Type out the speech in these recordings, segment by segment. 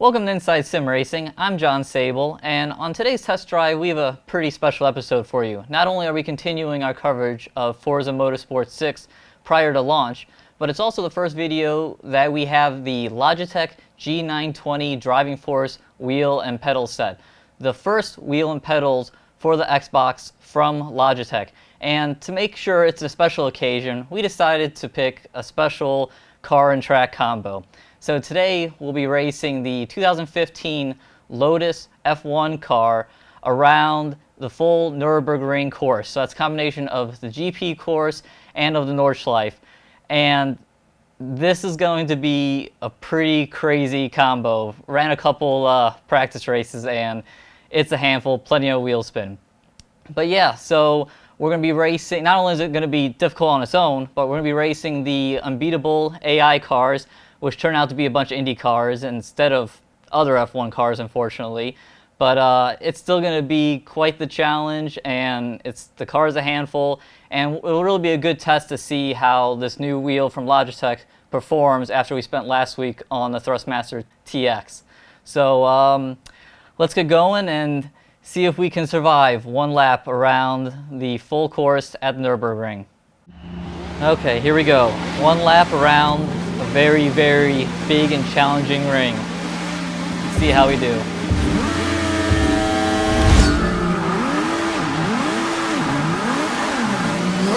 Welcome to Inside Sim Racing. I'm John Sable, and on today's test drive we have a pretty special episode for you. Not only are we continuing our coverage of Forza Motorsport 6 prior to launch, but it's also the first video that we have the Logitech G920 driving force wheel and pedal set. The first wheel and pedals for the Xbox from Logitech. And to make sure it's a special occasion, we decided to pick a special car and track combo. So today we'll be racing the 2015 Lotus F1 car around the full Nürburgring course. So that's a combination of the GP course and of the Nordschleife. And this is going to be a pretty crazy combo. Ran a couple practice races and it's a handful, plenty of wheel spin. But yeah, so we're going to be racing, not only is it going to be difficult on its own, but we're going to be racing the unbeatable AI cars, which turn out to be a bunch of Indy cars instead of other F1 cars, unfortunately. But it's still going to be quite the challenge, and the car is a handful, and it will really be a good test to see how this new wheel from Logitech performs after we spent last week on the Thrustmaster TX. So let's get going and see if we can survive one lap around the full course at the Nürburgring. Okay, here we go. One lap around a very, very big and challenging ring. Let's see how we do.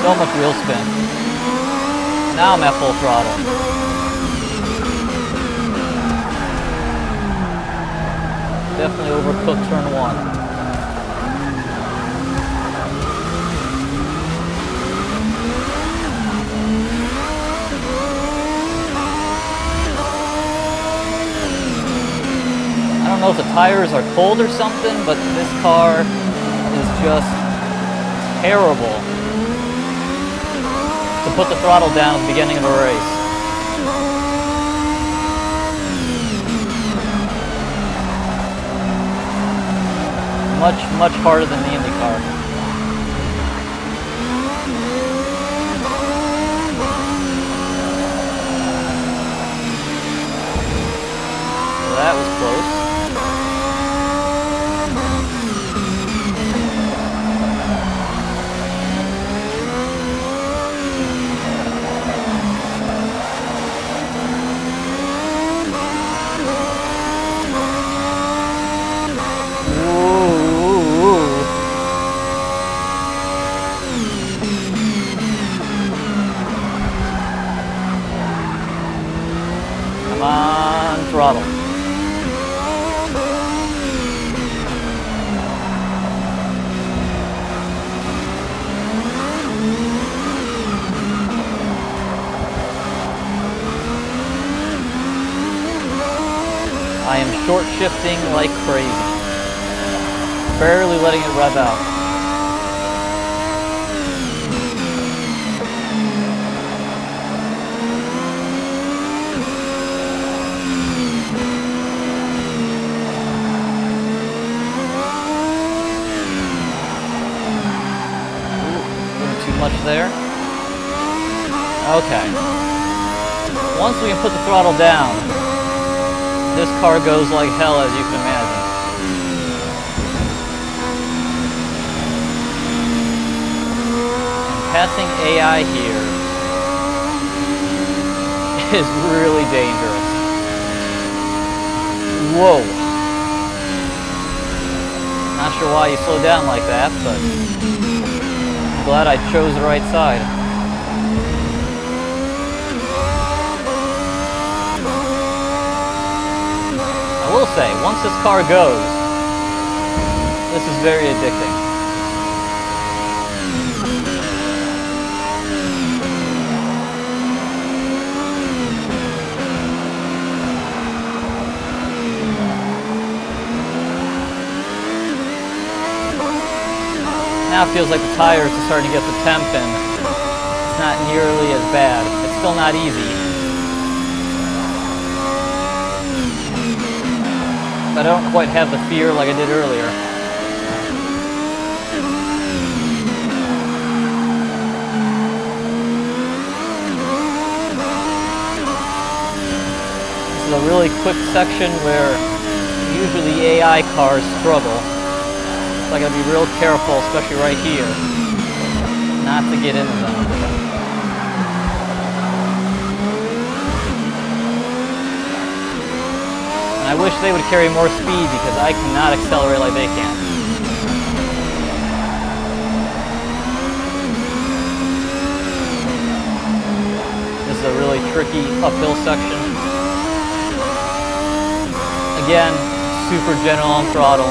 So much wheel spin. Now I'm at full throttle. Definitely overcooked turn one. I don't know if the tires are cold or something, but this car is just terrible to put the throttle down at the beginning of a race. Much harder than the Indy car. So that was close. Come on, throttle. I am short shifting like crazy. Barely letting it rev out. Much there. Okay. Once we can put the throttle down, this car goes like hell, as you can imagine. And passing AI here is really dangerous. Whoa. Not sure why you slow down like that, but glad I chose the right side. I will say, once this car goes, this is very addicting. Now it feels like the tires are starting to get the temp and it's not nearly as bad. It's still not easy. But I don't quite have the fear like I did earlier. is a really quick section where usually AI cars struggle. So I gotta be real careful, especially right here, not to get into them. And I wish they would carry more speed because I cannot accelerate like they can. This is a really tricky uphill section. Again, super gentle on throttle.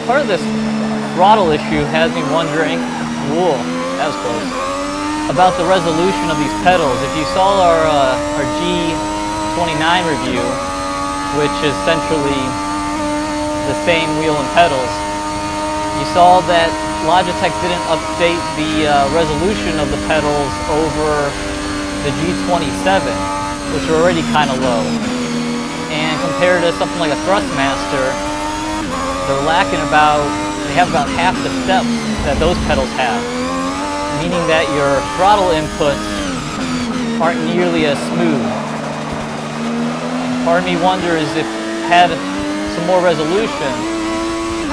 Part of this throttle issue has me wondering, whoa, that was close, about the resolution of these pedals. If you saw our G920 review, which is essentially the same wheel and pedals, you saw that Logitech didn't update the resolution of the pedals over the G27, which are already kind of low. And compared to something like a Thrustmaster, they're lacking they have about half the steps that those pedals have, meaning that your throttle inputs aren't nearly as smooth. Part of me wonders if had some more resolution,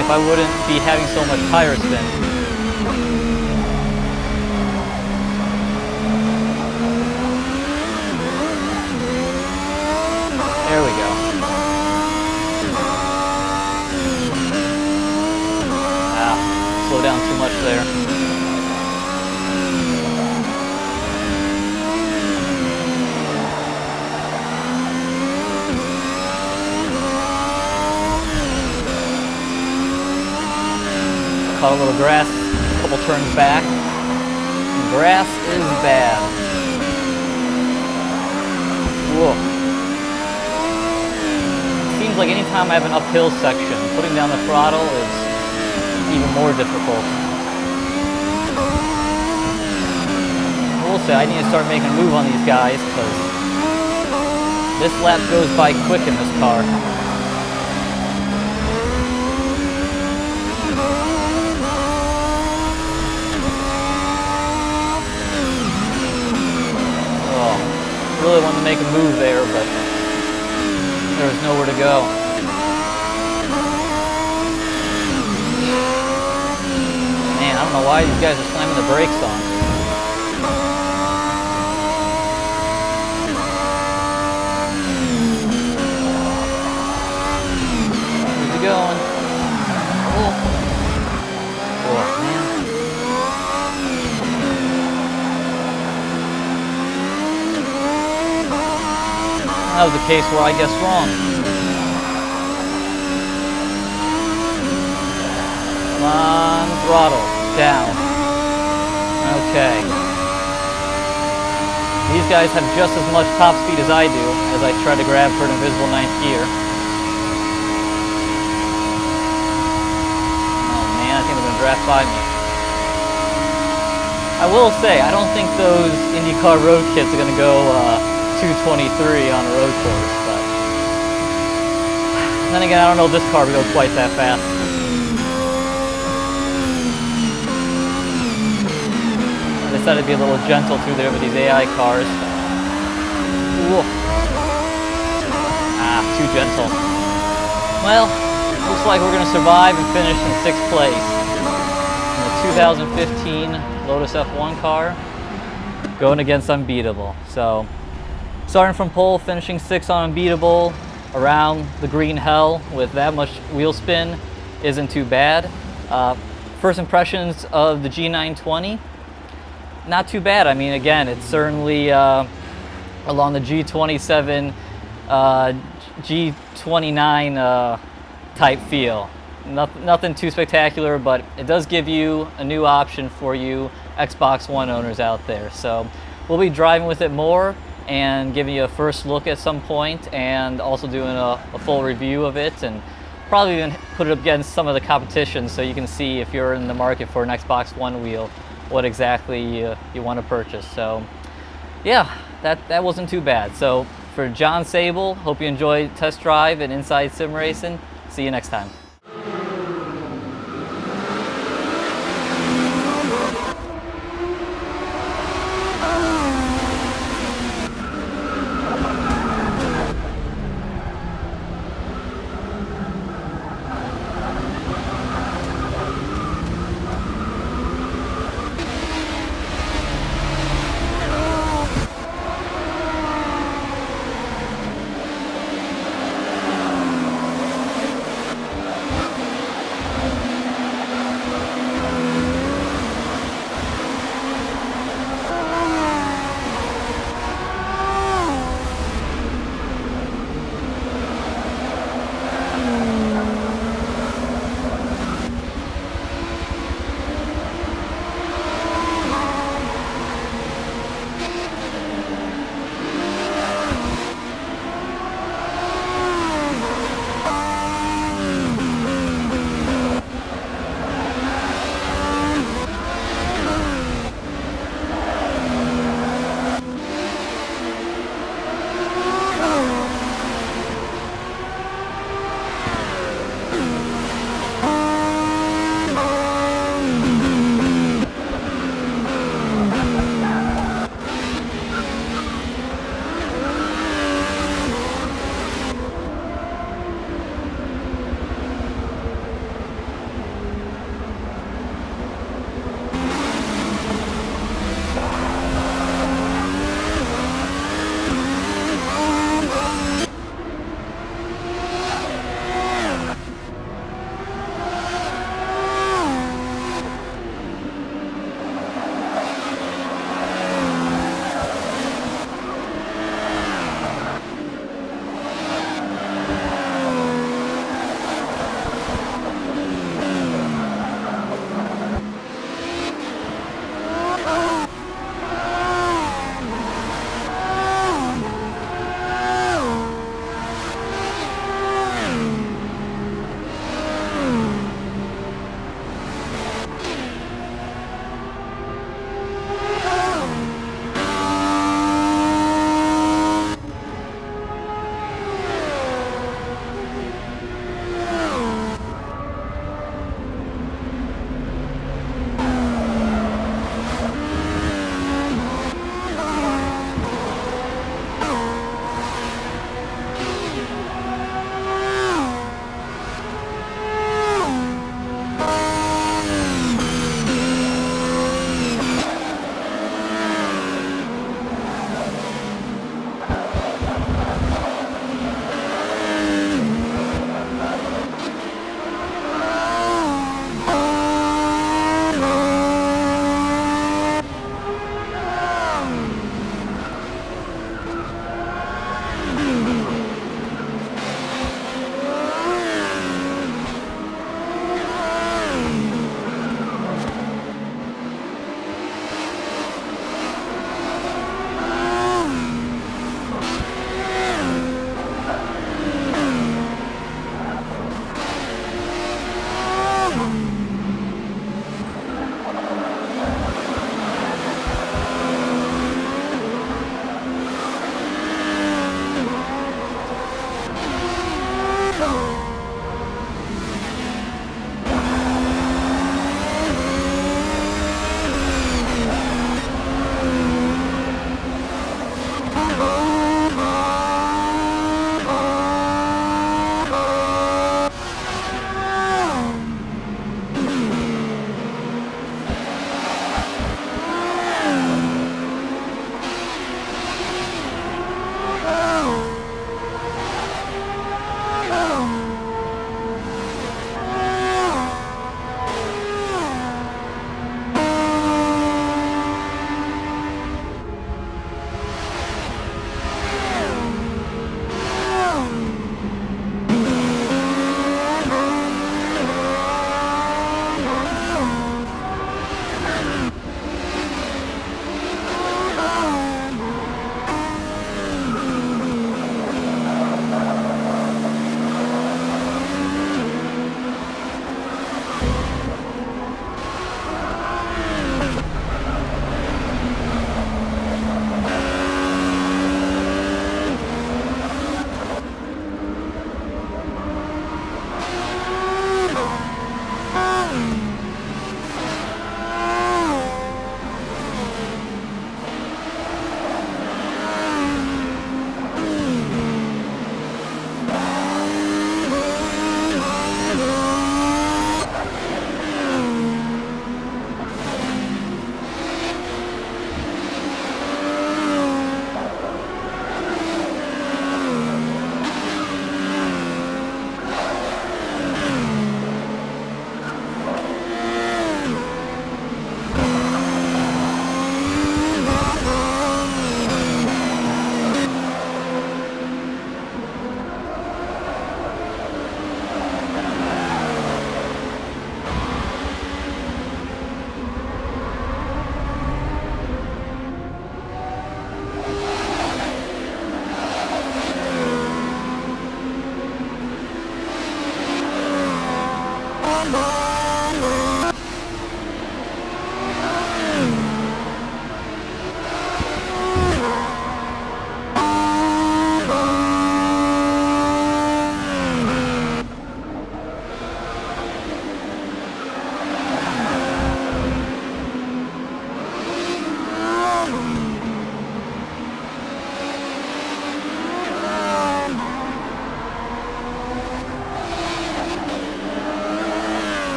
if I wouldn't be having so much tire spin. There we go. Slow down too much there. Caught a little grass, a couple turns back. Grass is bad. Whoa. Seems like anytime I have an uphill section, putting down the throttle is even more difficult. I will say I need to start making a move on these guys because this lap goes by quick in this car. Oh, really wanted to make a move there, but there was nowhere to go. I don't know why these guys are slamming the brakes on. Where's he going? Oh, man. That was a case where I guessed wrong. Come on, throttle. Down. Okay. These guys have just as much top speed as I do as I try to grab for an invisible ninth gear. Oh man, I think they're going to draft by me. I will say, I don't think those IndyCar road kits are going to go 223 on a road course, but then again, I don't know if this car will go quite that fast. I decided to be a little gentle through there with these AI cars. Whoa. Ah, too gentle. Well, looks like we're going to survive and finish in 6th place. In the 2015 Lotus F1 car, going against Unbeatable. So, starting from pole, finishing 6th on Unbeatable, around the green hell with that much wheel spin isn't too bad. First impressions of the G920. Not too bad. I mean, again, it's certainly along the G27, G29 type feel. Nothing too spectacular, but it does give you a new option for you Xbox One owners out there. So we'll be driving with it more and giving you a first look at some point, and also doing a full review of it, and probably even put it up against some of the competition so you can see if you're in the market for an Xbox One wheel, what exactly you want to purchase. So yeah, that wasn't too bad. So for John Sable, hope you enjoyed test drive and Inside Sim Racing. See you next time.